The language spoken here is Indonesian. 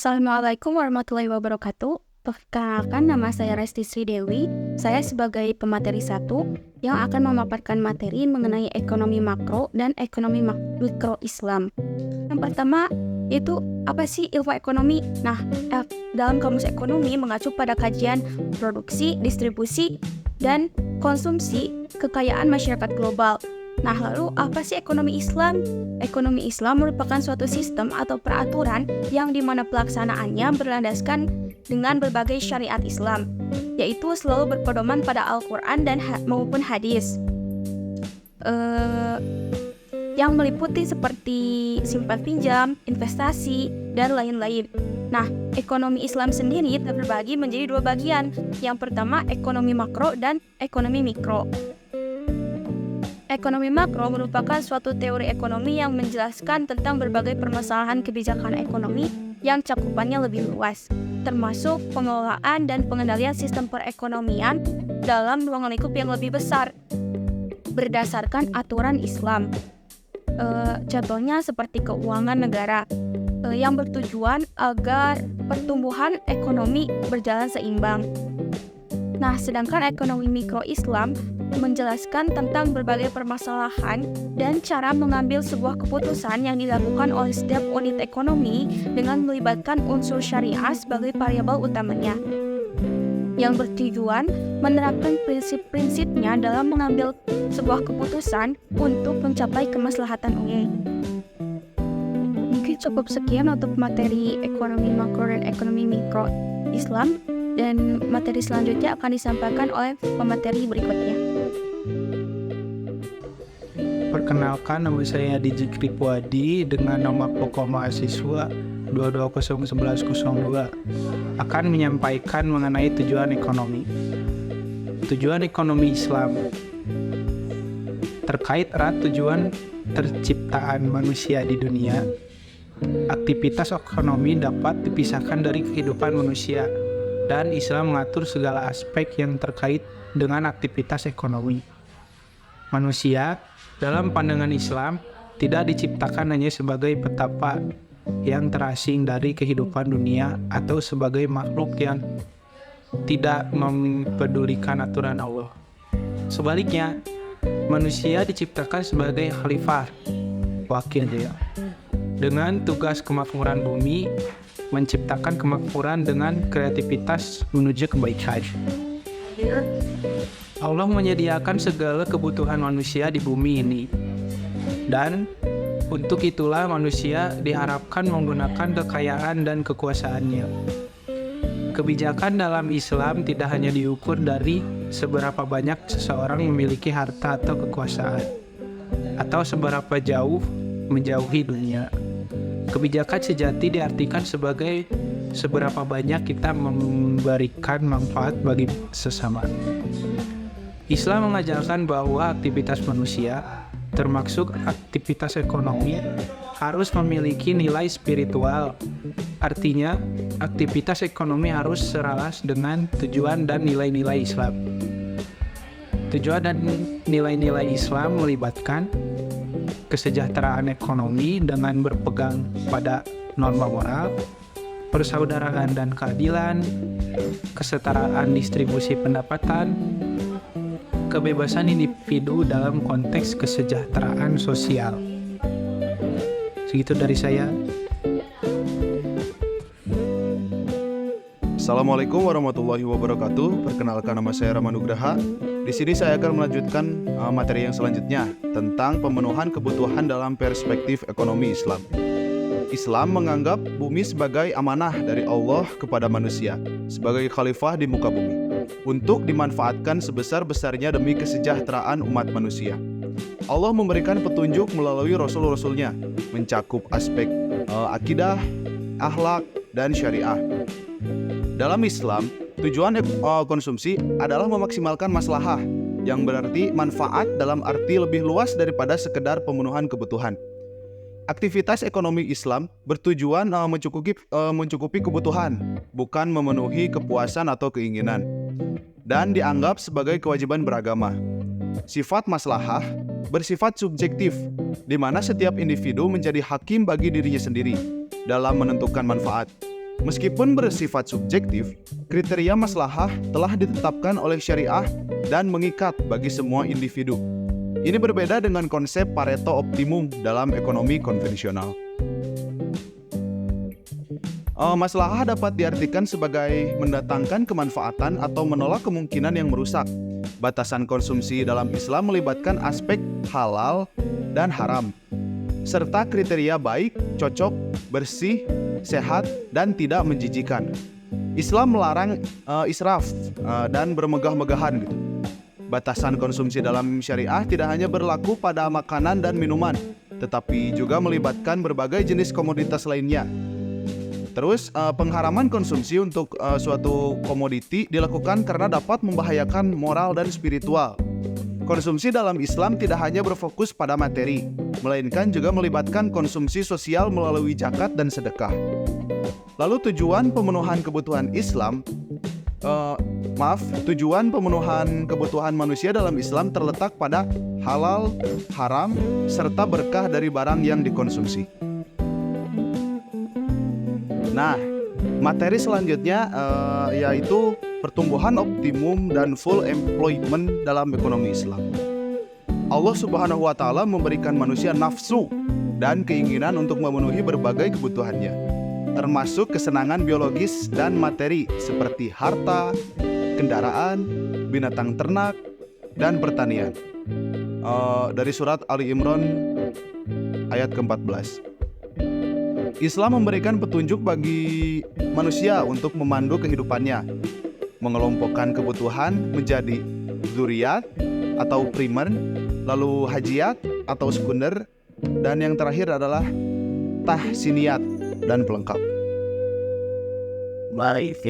Assalamualaikum warahmatullahi wabarakatuh. Perkenalkan, nama saya Resti Sri Dewi. Saya sebagai pemateri 1 yang akan memaparkan materi mengenai ekonomi makro dan ekonomi mikro Islam. Yang pertama, itu apa sih ilmu ekonomi? Nah, dalam kamus ekonomi mengacu pada kajian produksi, distribusi, dan konsumsi kekayaan masyarakat global. Nah, lalu apa sih ekonomi Islam? Ekonomi Islam merupakan suatu sistem atau peraturan yang dimana pelaksanaannya berlandaskan dengan berbagai syariat Islam, yaitu selalu berpedoman pada Al-Quran dan maupun hadis, yang meliputi seperti simpan pinjam, investasi, dan lain-lain. Nah, ekonomi Islam sendiri terbagi menjadi 2 bagian. Yang pertama, ekonomi makro dan ekonomi mikro. Ekonomi makro merupakan suatu teori ekonomi yang menjelaskan tentang berbagai permasalahan kebijakan ekonomi yang cakupannya lebih luas, termasuk pengelolaan dan pengendalian sistem perekonomian dalam ruang lingkup yang lebih besar, berdasarkan aturan Islam. Contohnya seperti keuangan negara, yang bertujuan agar pertumbuhan ekonomi berjalan seimbang. Nah, sedangkan ekonomi mikro Islam menjelaskan tentang berbagai permasalahan dan cara mengambil sebuah keputusan yang dilakukan oleh setiap unit ekonomi dengan melibatkan unsur syariah sebagai variabel utamanya, yang bertujuan menerapkan prinsip-prinsipnya dalam mengambil sebuah keputusan untuk mencapai kemaslahatan umum. Mungkin cukup sekian untuk materi ekonomi makro dan ekonomi mikro Islam, dan materi selanjutnya akan disampaikan oleh pemateri berikutnya. Perkenalkan, nama saya Diji Kripwadi dengan nomor pokok mahasiswa 22011102 akan menyampaikan mengenai tujuan ekonomi. Tujuan ekonomi Islam terkait erat tujuan terciptaan manusia di dunia. Aktivitas ekonomi dapat dipisahkan dari kehidupan manusia, dan Islam mengatur segala aspek yang terkait dengan aktivitas ekonomi. Manusia, dalam pandangan Islam, tidak diciptakan hanya sebagai petapa yang terasing dari kehidupan dunia atau sebagai makhluk yang tidak mempedulikan aturan Allah. Sebaliknya, manusia diciptakan sebagai khalifah, wakil dia, dengan tugas kemakmuran bumi, menciptakan kemakmuran dengan kreativitas menuju kebaikan. Allah menyediakan segala kebutuhan manusia di bumi ini, dan untuk itulah manusia diharapkan menggunakan kekayaan dan kekuasaannya. Kebijakan dalam Islam tidak hanya diukur dari seberapa banyak seseorang memiliki harta atau kekuasaan, atau seberapa jauh menjauhi dunia. Kebijakan sejati diartikan sebagai seberapa banyak kita memberikan manfaat bagi sesama. Islam mengajarkan bahwa aktivitas manusia, termasuk aktivitas ekonomi, harus memiliki nilai spiritual. Artinya, aktivitas ekonomi harus selaras dengan tujuan dan nilai-nilai Islam. Tujuan dan nilai-nilai Islam melibatkan kesejahteraan ekonomi dengan berpegang pada norma moral, persaudaraan dan keadilan, kesetaraan distribusi pendapatan, kebebasan individu dalam konteks kesejahteraan sosial. Segitu dari saya. Assalamualaikum warahmatullahi wabarakatuh. Perkenalkan, nama saya Rama Nugraha. Di sini saya akan melanjutkan materi yang selanjutnya tentang pemenuhan kebutuhan dalam perspektif ekonomi Islam. Islam menganggap bumi sebagai amanah dari Allah kepada manusia, sebagai khalifah di muka bumi, untuk dimanfaatkan sebesar-besarnya demi kesejahteraan umat manusia. Allah memberikan petunjuk melalui rasul-rasulnya, mencakup aspek akidah, akhlak, dan syariah. Dalam Islam, tujuan konsumsi adalah memaksimalkan maslahah, yang berarti manfaat dalam arti lebih luas daripada sekedar pemenuhan kebutuhan. Aktivitas ekonomi Islam bertujuan mencukupi kebutuhan, bukan memenuhi kepuasan atau keinginan, dan dianggap sebagai kewajiban beragama. Sifat maslahah bersifat subjektif, di mana setiap individu menjadi hakim bagi dirinya sendiri dalam menentukan manfaat. Meskipun bersifat subjektif, kriteria maslahah telah ditetapkan oleh syariah dan mengikat bagi semua individu. Ini berbeda dengan konsep Pareto optimum dalam ekonomi konvensional. Maslahah dapat diartikan sebagai mendatangkan kemanfaatan atau menolak kemungkinan yang merusak. Batasan konsumsi dalam Islam melibatkan aspek halal dan haram, serta kriteria baik, cocok, bersih, sehat, dan tidak menjijikan. Islam melarang israf dan bermegah-megahan gitu. Batasan konsumsi dalam syariah tidak hanya berlaku pada makanan dan minuman, tetapi juga melibatkan berbagai jenis komoditas lainnya. Terus pengharaman konsumsi untuk suatu komoditi dilakukan karena dapat membahayakan moral dan spiritual. Konsumsi dalam Islam tidak hanya berfokus pada materi, melainkan juga melibatkan konsumsi sosial melalui zakat dan sedekah. Lalu tujuan pemenuhan kebutuhan kebutuhan manusia dalam Islam terletak pada halal, haram, serta berkah dari barang yang dikonsumsi. Nah, materi selanjutnya yaitu pertumbuhan optimum dan full employment dalam ekonomi Islam. Allah Subhanahu wa Ta'ala memberikan manusia nafsu dan keinginan untuk memenuhi berbagai kebutuhannya, termasuk kesenangan biologis dan materi seperti harta, kendaraan, binatang ternak, dan pertanian. Dari surat Ali Imran ayat ke-14. Islam memberikan petunjuk bagi manusia untuk memandu kehidupannya, mengelompokkan kebutuhan menjadi dzurriyat atau primer, lalu hajiat atau sekunder, dan yang terakhir adalah tahsiniyat dan pelengkap. Baik,